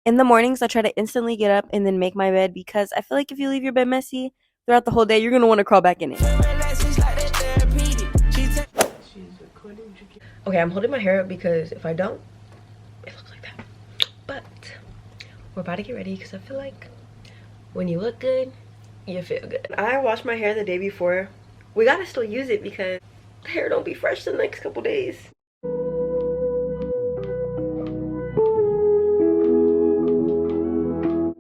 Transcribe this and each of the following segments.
In the mornings, I try to instantly get up and then make my bed because I feel like if you leave your bed messy throughout the whole day, you're gonna want to crawl back in it. Okay, I'm holding my hair up because if I don't, it looks like that. But we're about to get ready because I feel like when you look good, you feel good. I washed my hair the day before. We gotta still use it because the hair don't be fresh the next couple days.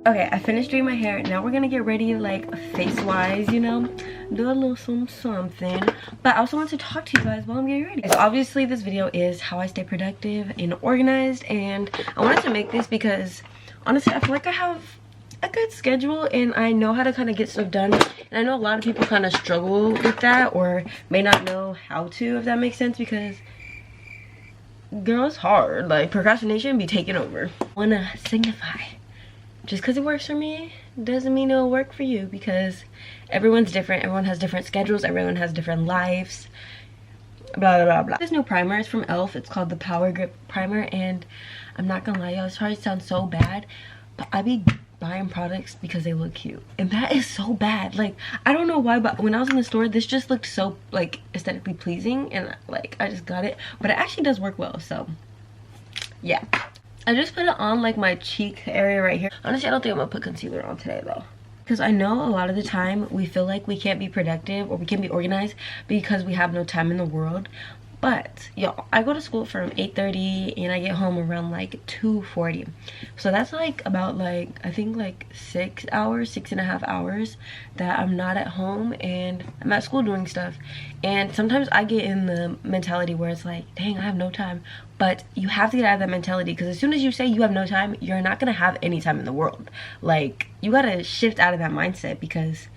Okay, I finished doing my hair. Now we're gonna get ready, like, face-wise, you know, do a little something. But I also want to talk to you guys while I'm getting ready. So obviously this video is how I stay productive and organized, and I wanted to make this because honestly I feel like I have a good schedule and I know how to kind of get stuff done. And I know a lot of people kind of struggle with that or may not know how to, if that makes sense, because girl, it's hard. Like, procrastination be taking over. I wanna signify, just because it works for me doesn't mean it'll work for you, because everyone's different, everyone has different schedules, everyone has different lives, blah blah blah. This new primer is from elf. It's called the Power Grip Primer, and I'm not gonna lie, y'all, sorry it sounds so bad, but I be buying products because they look cute, and that is so bad. Like, I don't know why, but when I was in the store, this just looked so, like, aesthetically pleasing, and like I just got it. But it actually does work well, so yeah. I just put it on like my cheek area right here. Honestly, I don't think I'm gonna put concealer on today though, because I know a lot of the time we feel like we can't be productive or we can't be organized because we have no time in the world. But y'all, I go to school from 8:30 and I get home around like 2:40. So that's like about, like, I think like 6.5 hours that I'm not at home and I'm at school doing stuff. And sometimes I get in the mentality where it's like, dang, I have no time. But you have to get out of that mentality, because as soon as you say you have no time, you're not gonna have any time in the world. Like, you gotta shift out of that mindset, because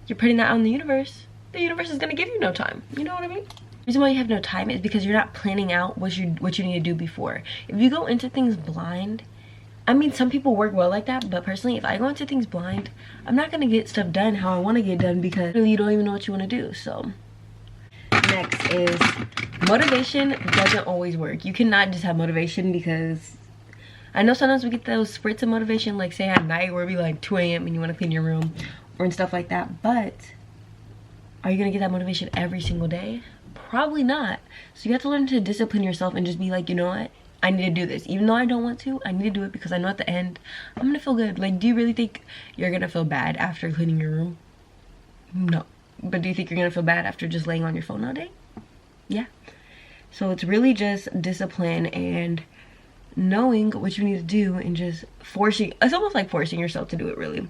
you're putting that on the universe. The universe is gonna give you no time. You know what I mean? The reason why you have no time is because you're not planning out what you need to do before. If you go into things blind, I mean, some people work well like that, but personally, if I go into things blind, I'm not gonna get stuff done how I want to get done, because really you don't even know what you want to do. So next is motivation. Doesn't always work. You cannot just have motivation, because I know sometimes we get those spurts of motivation, like say at night where it'll be like 2 a.m. and you want to clean your room or and stuff like that. But are you gonna get that motivation every single day? Probably not. So you have to learn to discipline yourself and just be like, you know what, I need to do this. Even though I don't want to, I need to do it, because I know at the end I'm gonna feel good. Like, do you really think you're gonna feel bad after cleaning your room? No. But do you think you're gonna feel bad after just laying on your phone all day? Yeah. So it's really just discipline and knowing what you need to do and just forcing. It's almost like forcing yourself to do it, really.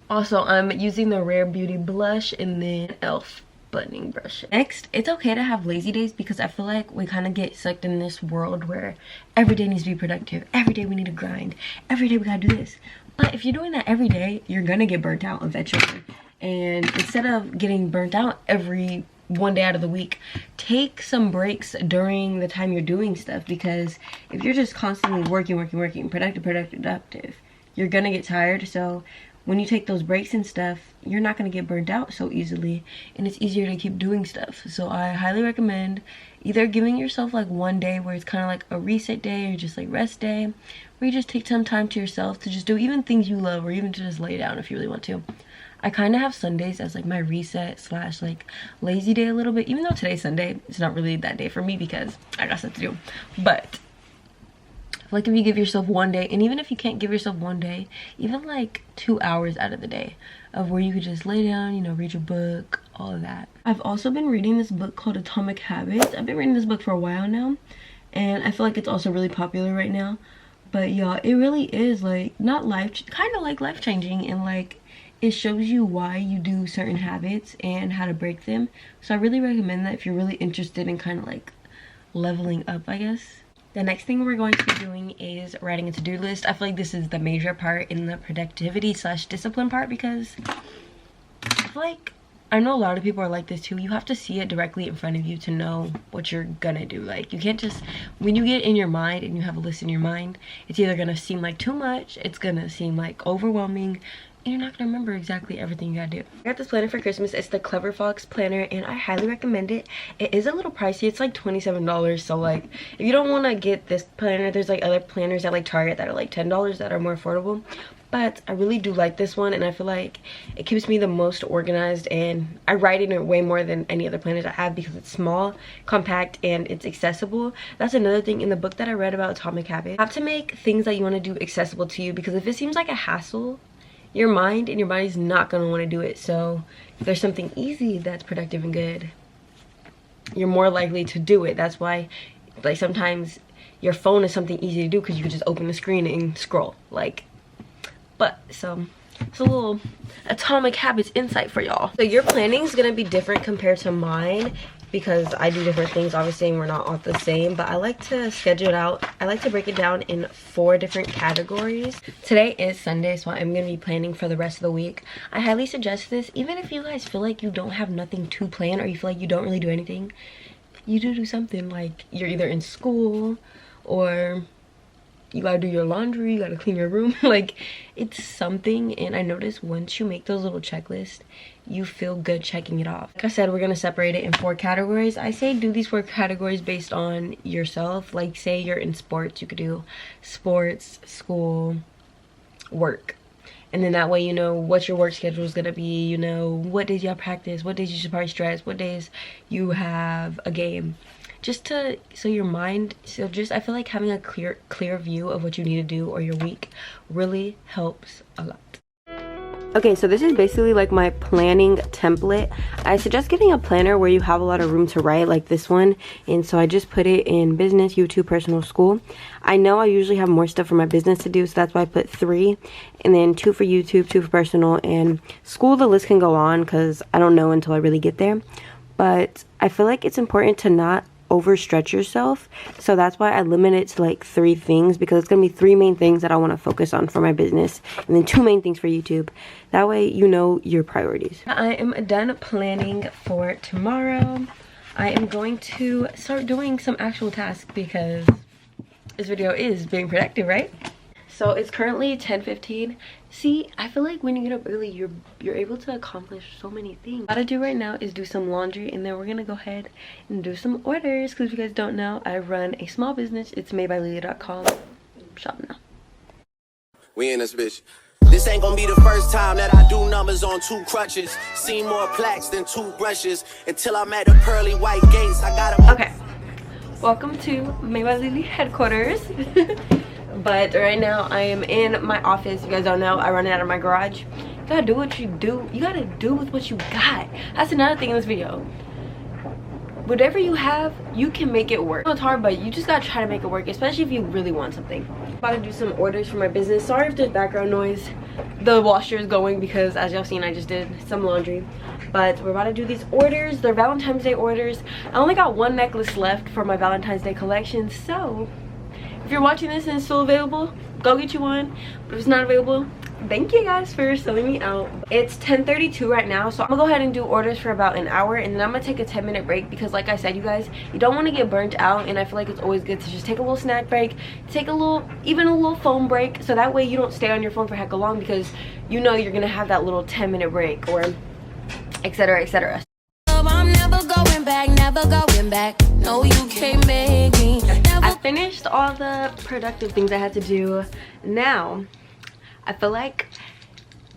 Also, I'm using the Rare Beauty blush and then elf blending brush. Next, it's okay to have lazy days, because I feel like we kind of get sucked in this world where every day needs to be productive. Every day we need to grind. Every day we gotta do this. But if you're doing that every day, you're gonna get burnt out eventually. And instead of getting burnt out every one day out of the week, take some breaks during the time you're doing stuff, because if you're just constantly working, productive, you're gonna get tired. So when you take those breaks and stuff, you're not going to get burnt out so easily, and it's easier to keep doing stuff. So I highly recommend either giving yourself like one day where it's kind of like a reset day, or just like rest day, where you just take some time to yourself to just do even things you love, or even to just lay down if you really want to. I kind of have Sundays as like my reset / like lazy day a little bit, even though today's Sunday. It's not really that day for me because I got stuff to do. But like, if you give yourself one day, and even if you can't give yourself one day, even like 2 hours out of the day of where you could just lay down, you know, read your book, all of that. I've also been reading this book called Atomic Habits. I've been reading this book for a while now, and I feel like it's also really popular right now. But y'all, it really is like not life, kind of like life changing, and like it shows you why you do certain habits and how to break them. So I really recommend that if you're really interested in kind of like leveling up, I guess. The next thing we're going to be doing is writing a to-do list. I feel like this is the major part in the productivity / discipline part, because I feel like, I know a lot of people are like this too. You have to see it directly in front of you to know what you're gonna do. Like, you can't just, when you get in your mind and you have a list in your mind, it's either gonna seem like too much, it's gonna seem like overwhelming, and you're not gonna remember exactly everything you gotta do. I got this planner for Christmas. It's the Clever Fox planner, and I highly recommend it. It is a little pricey. It's like $27, so like if you don't want to get this planner, there's like other planners at like Target that are like $10 that are more affordable. But I really do like this one, and I feel like it keeps me the most organized, and I write in it way more than any other planners I have because it's small, compact, and it's accessible. That's another thing in the book that I read about Atomic Habits. You have to make things that you want to do accessible to you, because if it seems like a hassle, your mind and your body's not going to want to do it. So if there's something easy that's productive and good, you're more likely to do it. That's why like sometimes your phone is something easy to do, because you can just open the screen and scroll. Like, but so it's a little Atomic Habits insight for y'all. So your planning is gonna be different compared to mine, because I do different things obviously, and we're not all the same. But I like to schedule it out. I like to break it down in 4 different categories. Today is Sunday, so I'm gonna be planning for the rest of the week. I highly suggest this, even if you guys feel like you don't have nothing to plan, or you feel like you don't really do anything. You do something, like you're either in school, or you gotta do your laundry, you gotta clean your room. Like, it's something. And I noticed once you make those little checklists, you feel good checking it off. Like I said, we're gonna separate it in 4 categories. I say do these 4 categories based on yourself. Like, say you're in sports, you could do sports, school, work. And then that way you know what your work schedule is gonna be, you know what days you have practice, what days you should probably stress, what days you have a game. Just to, so your mind, so just, I feel like having a clear view of what you need to do, or your week, really helps a lot. Okay, so this is basically like my planning template. I suggest getting a planner where you have a lot of room to write, like this one. And so I just put it in business, YouTube, personal, school. I know I usually have more stuff for my business to do, so that's why I put 3, and then 2 for YouTube, 2 for personal, and school. The list can go on because I don't know until I really get there. But I feel like it's important to not overstretch yourself, so that's why I limit it to like 3 things, because it's gonna be 3 main things that I want to focus on for my business, and then 2 main things for YouTube. That way you know your priorities. I am done planning for tomorrow. I am going to start doing some actual tasks, because this video is being productive, right? So it's currently 10:15. See, I feel like when you get up early, you're able to accomplish so many things. What I do right now is do some laundry, and then we're gonna go ahead and do some orders, because if you guys don't know, I run a small business. It's made by leasjahjenae.com. Shop now. We in this bitch. This ain't gonna be the first time that I do numbers on 2 crutches. Seen more plaques than 2 brushes. Until I'm at the pearly white gates, I gotta. Okay, welcome to Made by Lily headquarters. But right now I am in my office. If you guys don't know, I run it out of my garage. You gotta do what you do. You gotta do with what you got. That's another thing in this video. Whatever you have, you can make it work. It's hard, but you just gotta try to make it work, especially if you really want something. I'm about to do some orders for my business. Sorry if there's background noise. The washer is going because, as y'all seen, I just did some laundry. But we're about to do these orders. They're Valentine's Day orders. I only got 1 necklace left for my Valentine's Day collection, so if you're watching this and it's still available, go get you one. But if it's not available, thank you guys for selling me out. It's 10:32 right now, so I'm gonna go ahead and do orders for about an hour, and then I'm gonna take a 10-minute break, because like I said, you guys, you don't want to get burnt out, and I feel like it's always good to just take a little snack break, take a little, even a little phone break, so that way you don't stay on your phone for hecka long, because you know you're gonna have that little 10-minute break, or etc, etc. I'm never going back, never going back. No, you can't make me. I finished all the productive things I had to do. Now, I feel like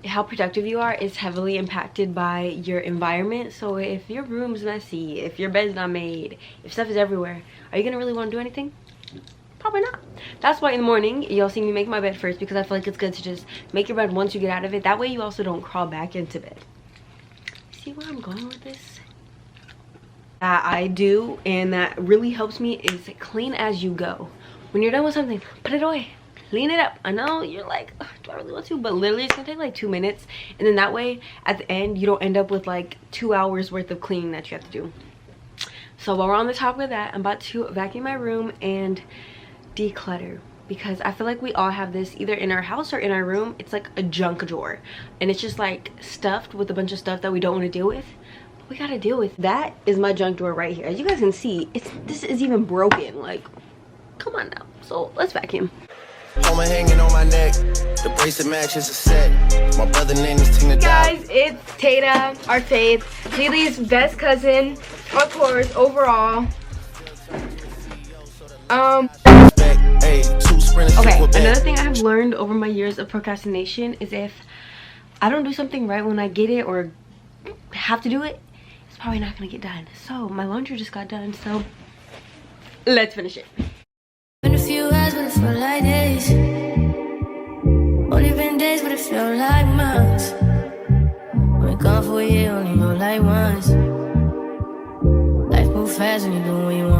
how productive you are is heavily impacted by your environment. So if your room's messy, if your bed's not made, if stuff is everywhere, are you gonna really want to do anything? Probably not. That's why in the morning you'll see me make my bed first, because I feel like it's good to just make your bed once you get out of it. That way you also don't crawl back into bed. See where I'm going with this? That I do, and that really helps me, is clean as you go. When you're done with something, put it away, clean it up. I know you're like, do I really want to? But literally it's gonna take like 2 minutes, and then that way at the end you don't end up with like 2 hours worth of cleaning that you have to do. So while we're on the topic of that, I'm about to vacuum my room and declutter, because I feel like we all have this either in our house or in our room. It's like a junk drawer, and it's just like stuffed with a bunch of stuff that we don't want to deal with. We gotta deal with. That is my junk drawer right here. As you guys can see, this is even broken. Like, come on now. So let's vacuum. Home hanging on my neck. The bracelet matches a set. My brother name is Tina. Guys, it's Tata, our Faith, Lily's best cousin, of course, overall. Okay, another thing I have learned over my years of procrastination is if I don't do something right when I get it or have to do it, it's probably not gonna get done. So my laundry just got done, so let's finish it. Been a few hours, but it felt like days. Only been days, but it felt like months. Been gone for a year, only know like once. Life moves fast when you do what you want.